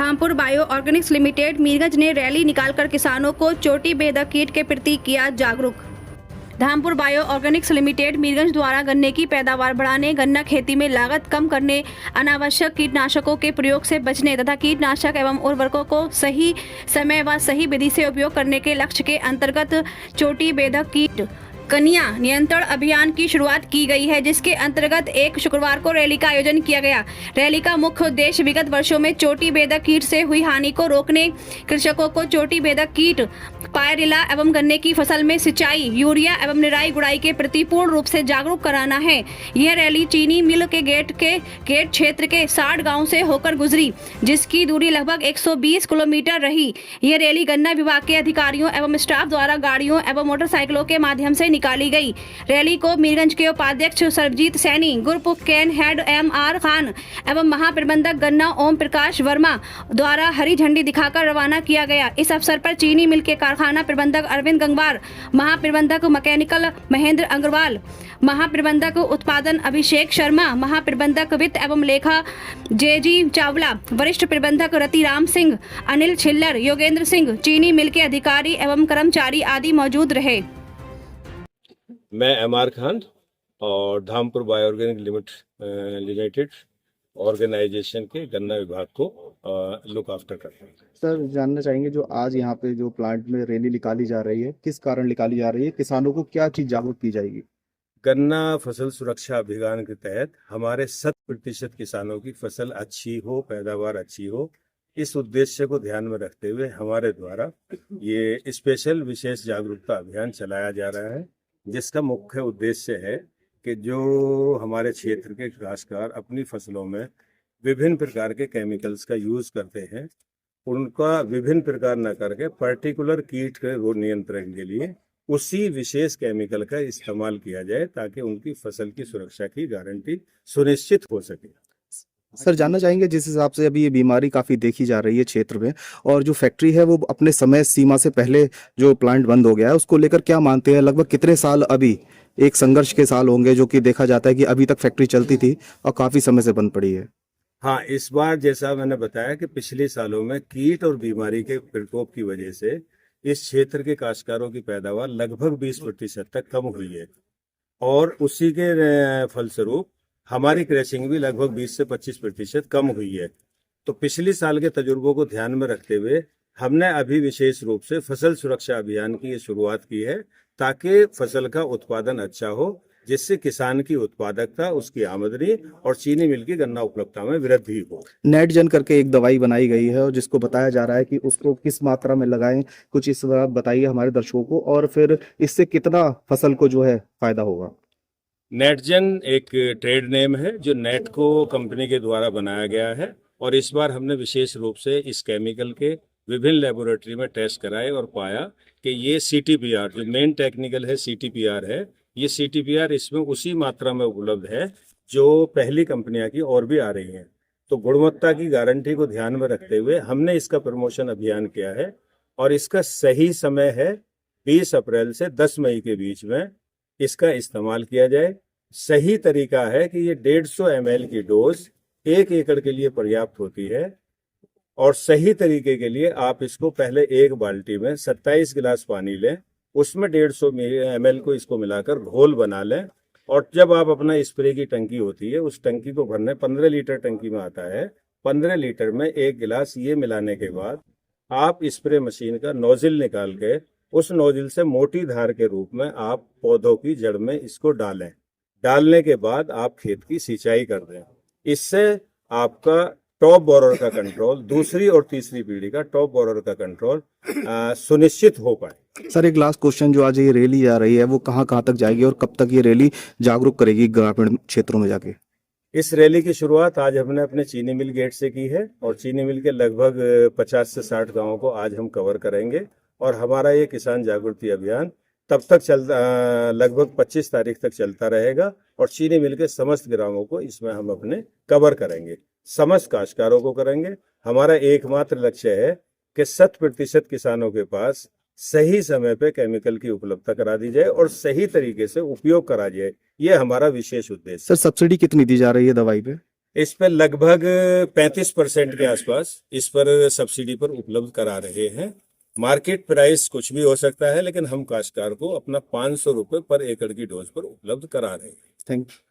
Dhampur bio Organics limited Mirganj ने rally निकालकर किसानों को चोटी बेधक कीट के प्रति किया जागरूक। Dhampur bio Organics limited Mirganj द्वारा गन्ने की पैदावार बढ़ाने, गन्ना खेती में लागत कम करने, अनावश्यक कीटनाशकों के प्रयोग से बचने तथा कीटनाशक एवं उर्वरकों को सही समय व सही विधि से उपयोग करने के लक्ष्य के अंतर्गत चोटी बेधक कीट कनिया नियंत्रण अभियान की शुरुआत की गई है, जिसके अंतर्गत एक शुक्रवार को रैली का आयोजन किया गया। रैली का मुख्य उद्देश्य विगत वर्षों में चोटी बेधक कीट से हुई हानि को रोकने, कृषकों को चोटी बेधक कीट, पायरिल्ला एवं गन्ने की फसल में सिंचाई, यूरिया एवं निराई गुड़ाई के प्रति पूर्ण रूप से जागरूक कराना है। यह रैली चीनी मिल के गेट क्षेत्र के 60 गाँव से होकर गुजरी, जिसकी दूरी लगभग 120 किलोमीटर रही। यह रैली गन्ना विभाग के अधिकारियों एवं स्टाफ द्वारा गाड़ियों एवं मोटरसाइकिलों के माध्यम से निकाली गई। रैली को मीरगंज के उपाध्यक्ष Sarjeet Saini, group cane head MR Khan एवं महाप्रबंधक गन्ना ओम प्रकाश वर्मा द्वारा हरी झंडी दिखाकर रवाना किया गया। इस अवसर पर चीनी मिल के कारखाना प्रबंधक अरविंद गंगवार, महाप्रबंधक मैकेनिकल महेंद्र अग्रवाल, महाप्रबंधक उत्पादन अभिषेक शर्मा, महाप्रबंधक वित्त एवं लेखा JG चावला, वरिष्ठ प्रबंधक रतिराम सिंह, अनिल छिल्लर, योगेंद्र सिंह, चीनी मिल के अधिकारी एवं कर्मचारी आदि मौजूद रहे। मैं MR खान और Dhampur bio organic limited organization के गन्ना विभाग को लुक आफ्टर करते हैं। सर, जानना चाहेंगे जो आज यहाँ पे जो प्लांट में रैली निकाली जा रही है, किस कारण निकाली जा रही है, किसानों को क्या चीज जागरूक की जाएगी? गन्ना फसल सुरक्षा अभियान के तहत हमारे 100% किसानों की फसल अच्छी हो, पैदावार अच्छी हो, इस उद्देश्य को ध्यान में रखते हुए हमारे द्वारा ये स्पेशल विशेष जागरूकता अभियान चलाया जा रहा है, जिसका मुख्य उद्देश्य है कि जो हमारे क्षेत्र के काश्तकार अपनी फसलों में विभिन्न प्रकार के केमिकल्स का यूज करते हैं, उनका विभिन्न प्रकार न करके पर्टिकुलर कीट के नियंत्रण के लिए उसी विशेष केमिकल का इस्तेमाल किया जाए, ताकि उनकी फसल की सुरक्षा की गारंटी सुनिश्चित हो सके। सर, जानना चाहेंगे जिस हिसाब से अभी ये बीमारी काफी देखी जा रही है क्षेत्र में, और जो फैक्ट्री है वो अपने समय सीमा से पहले जो प्लांट बंद हो गया है, उसको लेकर क्या मानते हैं? लगभग कितने साल अभी एक संघर्ष के साल होंगे, जो कि देखा जाता है कि अभी तक फैक्ट्री चलती थी और काफी समय से बंद पड़ी है? हाँ, इस बार जैसा मैंने बताया कि पिछले सालों में कीट और बीमारी के प्रकोप की वजह से इस क्षेत्र के काश्तकारों की पैदावार लगभग 20% तक कम हुई है, और उसी के फलस्वरूप हमारी क्रैशिंग भी लगभग 20 से 25% कम हुई है। तो पिछले साल के तजुर्बों को ध्यान में रखते हुए हमने अभी विशेष रूप से फसल सुरक्षा अभियान की शुरुआत की है, ताकि फसल का उत्पादन अच्छा हो, जिससे किसान की उत्पादकता, उसकी आमदनी और चीनी मिल की गन्ना उपलब्धता में वृद्धि हो। नेटजन करके एक दवाई बनाई गई है और जिसको बताया जा रहा है कि उसको किस मात्रा में लगाएं, कुछ इस बात बताइए हमारे दर्शकों को, और फिर इससे कितना फसल को जो है फायदा होगा? नेटजन एक ट्रेड नेम है जो नेटको कंपनी के द्वारा बनाया गया है, और इस बार हमने विशेष रूप से इस केमिकल के विभिन्न लेबोरेटरी में टेस्ट कराए और पाया कि ये CTPR जो मेन टेक्निकल है CTPR है, ये CTPR इसमें उसी मात्रा में उपलब्ध है जो पहली कंपनियां की और भी आ रही हैं। तो गुणवत्ता की गारंटी को ध्यान में रखते हुए हमने इसका प्रमोशन अभियान किया है, और इसका सही समय है 20 अप्रैल से 10 मई के बीच में इसका इस्तेमाल किया जाए। सही तरीका है कि ये 150 ml की डोज 1 एकड़ के लिए पर्याप्त होती है, और सही तरीके के लिए आप इसको पहले एक बाल्टी में 27 गिलास पानी लें, उसमें 150 ml को इसको मिलाकर घोल बना लें, और जब आप अपना स्प्रे की टंकी होती है उस टंकी को भरने 15 लीटर टंकी में आता है, 15 लीटर में 1 गिलास ये मिलाने के बाद आप स्प्रे मशीन का नोजल निकाल के उस नोजल से मोटी धार के रूप में आप पौधों की जड़ में इसको डालें। डालने के बाद आप खेत की सिंचाई कर दें। इससे आपका टॉप बोरर का कंट्रोल, दूसरी और तीसरी पीढ़ी का टॉप बोरर का कंट्रोल सुनिश्चित हो पाए। सर, एक लास्ट क्वेश्चन, जो आज ये रैली जा रही है वो कहाँ कहाँ तक जाएगी और कब तक ये रैली जागरूक करेगी ग्रामीण क्षेत्रों में जाके? इस रैली की शुरुआत आज हमने अपने चीनी मिल गेट से की है, और चीनी मिल के लगभग 50 से 60 गाँवों को आज हम कवर करेंगे, और हमारा ये किसान जागृति अभियान तब तक लगभग 25 तारीख तक चलता रहेगा, और चीनी मिल के समस्त ग्रामों को इसमें हम अपने कवर करेंगे, समस्त काश्तकारों को करेंगे। हमारा एकमात्र लक्ष्य है कि 100% किसानों के पास सही समय पे केमिकल की उपलब्धता करा दी जाए और सही तरीके से उपयोग करा जाए, ये हमारा विशेष उद्देश्य। सर, सब्सिडी कितनी दी जा रही है दवाई पे? इस पर लगभग 35% के आसपास इस पर सब्सिडी पर उपलब्ध करा रहे हैं। मार्केट प्राइस कुछ भी हो सकता है, लेकिन हम काश्तकार को अपना 500 रुपये पर एकड़ की डोज पर उपलब्ध करा रहे हैं। Thank you.